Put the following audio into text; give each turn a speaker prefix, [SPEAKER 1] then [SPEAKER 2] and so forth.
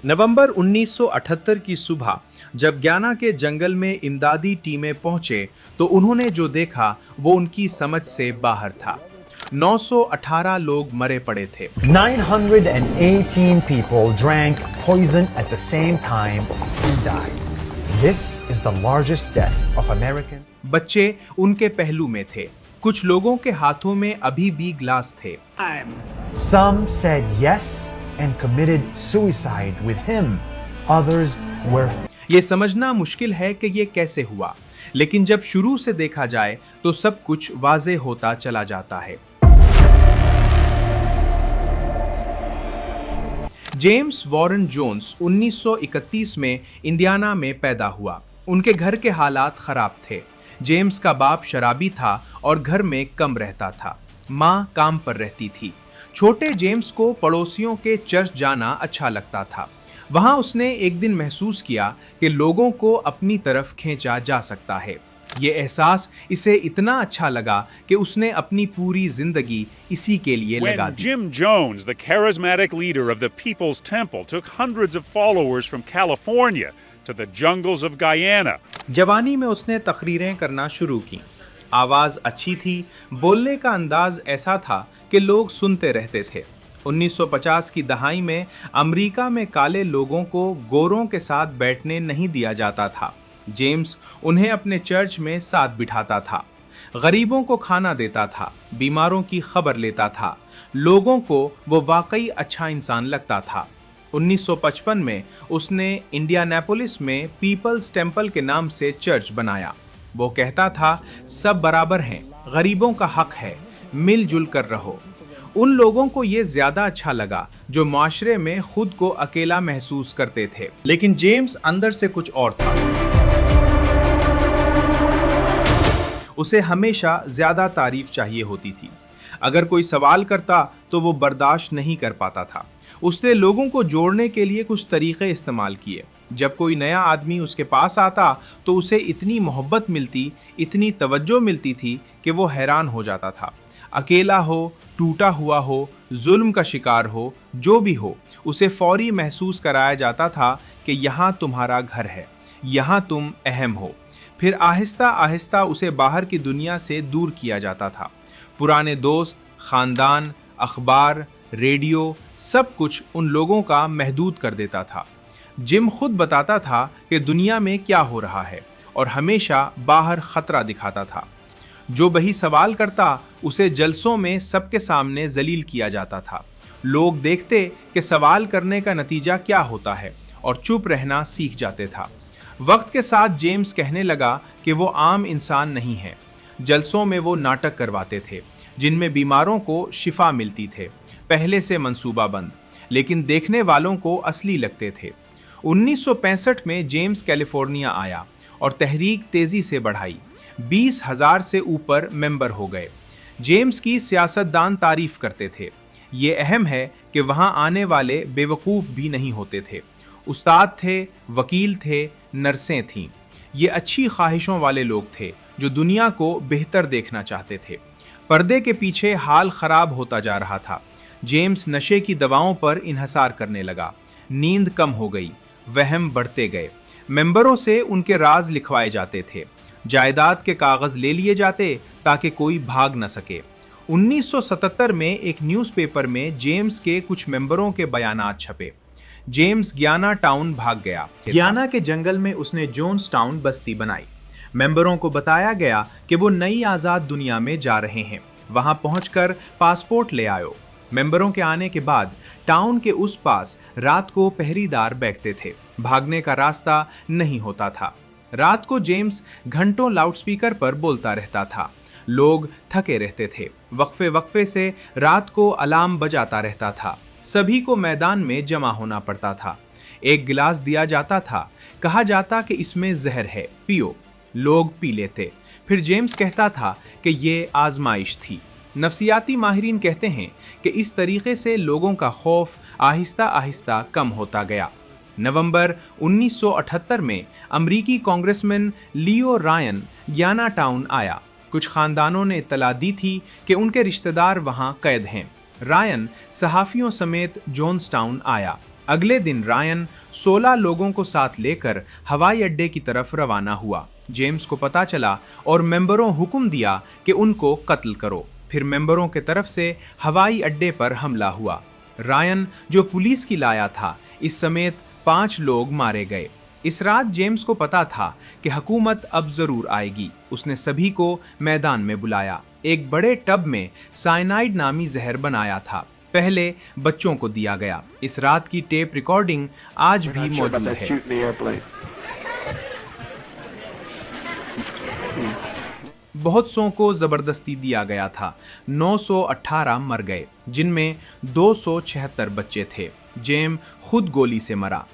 [SPEAKER 1] नवंबर 1978 की सुबह जब ग्याना के जंगल में इमदादी टीमें पहुंचे तो उन्होंने जो देखा वो उनकी समझ से बाहर था। 918 लोग मरे पड़े थे।
[SPEAKER 2] 918 people drank poison at the same time and died. This is the largest death of American.
[SPEAKER 1] बच्चे उनके पहलू में थे, कुछ लोगों के हाथों में अभी भी ग्लास थे।
[SPEAKER 2] Some said yes and committed suicide with him. Others were.
[SPEAKER 1] ये समझना मुश्किल है कि ये कैसे हुआ, लेकिन जब शुरू से देखा जाए तो सब कुछ वाज़े होता चला जाता है। जेम्स वॉरेन जोन्स 1931 में इंडियाना में पैदा हुआ। उनके घर के हालात खराब थे। जेम्स का बाप शराबी था और घर में कम रहता था। माँ काम पर रहती थी। छोटे जेम्स को पड़ोसियों के चर्च जाना अच्छा लगता था। वहां उसने एक दिन महसूस किया कि लोगों को अपनी तरफ खींचा जा सकता है। ये एहसास इसे इतना अच्छा लगा कि उसने अपनी पूरी जिंदगी इसी के लिए लगा दी।
[SPEAKER 3] Jim Jones, the charismatic leader of the People's Temple, took hundreds of followers from California to the jungles of Guyana.
[SPEAKER 1] जवानी में उसने तकरीरें करना शुरू की। आवाज़ अच्छी थी, बोलने का अंदाज ऐसा था कि लोग सुनते रहते थे। 1950 की दहाई में अमेरिका में काले लोगों को गोरों के साथ बैठने नहीं दिया जाता था। जेम्स उन्हें अपने चर्च में साथ बिठाता था, गरीबों को खाना देता था, बीमारों की खबर लेता था। लोगों को वो वाकई अच्छा इंसान लगता था। 1955 में उसने इंडियानापोलिस में पीपल्स टेम्पल के नाम से चर्च बनाया। वो कहता था, सब बराबर हैं, गरीबों का हक है, मिलजुल कर रहो। उन लोगों को ये ज्यादा अच्छा लगा जो माशरे में खुद को अकेला महसूस करते थे। लेकिन जेम्स अंदर से कुछ और था। उसे हमेशा ज्यादा तारीफ चाहिए होती थी। अगर कोई सवाल करता तो वो बर्दाश्त नहीं कर पाता था। उसने लोगों को जोड़ने के लिए कुछ तरीके इस्तेमाल किए। जब कोई नया आदमी उसके पास आता तो उसे इतनी मोहब्बत मिलती, इतनी तवज्जो मिलती थी कि वो हैरान हो जाता था। अकेला हो, टूटा हुआ हो, जुल्म का शिकार हो, जो भी हो, उसे फौरी महसूस कराया जाता था कि यहाँ तुम्हारा घर है, यहाँ तुम अहम हो। फिर आहिस्ता आहिस्ता उसे बाहर की दुनिया से दूर किया जाता था। पुराने दोस्त, ख़ानदान, अखबार, रेडियो, सब कुछ उन लोगों का महदूद कर देता था। जिम खुद बताता था कि दुनिया में क्या हो रहा है और हमेशा बाहर खतरा दिखाता था। जो वही सवाल करता उसे जलसों में सबके सामने जलील किया जाता था। लोग देखते कि सवाल करने का नतीजा क्या होता है और चुप रहना सीख जाते था। वक्त के साथ जेम्स कहने लगा कि वो आम इंसान नहीं है। जलसों में वो नाटक करवाते थे जिनमें बीमारों को शिफा मिलती थे, पहले से मंसूबाबंद, लेकिन देखने वालों को असली लगते थे। 1965 में जेम्स कैलिफोर्निया आया और तहरीक तेज़ी से बढ़ाई। 20,000 से ऊपर मेंबर हो गए। जेम्स की सियासतदान तारीफ करते थे। ये अहम है कि वहाँ आने वाले बेवकूफ़ भी नहीं होते थे। उस्ताद थे, वकील थे, नर्सें थीं। ये अच्छी ख्वाहिशों वाले लोग थे जो दुनिया को बेहतर देखना चाहते थे। पर्दे के पीछे हाल ख़राब होता जा रहा था। जेम्स नशे की दवाओं पर इन्हसार करने लगा। नींद कम हो गई, वहम बढ़ते गए। मेंबरों से उनके राज लिखवाए जाते थे। जायदाद के कागज़ ले लिए जाते ताकि कोई भाग न सके। 1977 में एक न्यूज़पेपर में जेम्स के कुछ मेंबरों के बयानात छपे। जेम्स गियाना टाउन भाग गया। गियाना के जंगल में उसने जोन्स टाउन बस्ती बनाई। मेंबरों को बताया गया कि वो नई आज़ाद दुनिया में जा रहे हैं। वहां पहुंचकर पासपोर्ट ले आयो। मेंबरों के आने के बाद टाउन के उस पास रात को पहरेदार बैठते थे। भागने का रास्ता नहीं होता था। रात को जेम्स घंटों लाउडस्पीकर पर बोलता रहता था। लोग थके रहते थे। वक्फे वक्फे से रात को अलार्म बजाता रहता था। सभी को मैदान में जमा होना पड़ता था। एक गिलास दिया जाता था। कहा जाता कि इसमें जहर है, पियो। लोग पी लेते। फिर जेम्स कहता था कि ये आजमाइश थी। नफ्सियाती माहिरीन कहते हैं कि इस तरीके से लोगों का खौफ आहिस्ता आहिस्ता कम होता गया। नवंबर 1978 में अमरीकी कांग्रेसमैन लियो रायन गियाना टाउन आया। कुछ खानदानों ने इत्तला दी थी कि उनके रिश्तेदार वहां कैद हैं। रायन सहाफ़ियों समेत जोन्स टाउन आया। अगले दिन रायन 16 लोगों को साथ लेकर हवाई अड्डे की तरफ रवाना हुआ। जेम्स को पता चला और मेंबरों हुक्म दिया कि उनको कत्ल करो। फिर मेंबरों के तरफ से हवाई अड्डे पर हमला हुआ। रायन, जो पुलिस की लाया था, इस समेत 5 लोग मारे गए। इस रात जेम्स को पता था कि हुकूमत अब जरूर आएगी। उसने सभी को मैदान में बुलाया। एक बड़े टब में साइनाइड नामी जहर बनाया था। पहले बच्चों को दिया गया। इस रात की टेप रिकॉर्डिंग आज भी मौजूद है। बहुत सौ को जबरदस्ती दिया गया था। 918 मर गए, जिनमें 276 बच्चे थे। जेम खुद गोली से मरा।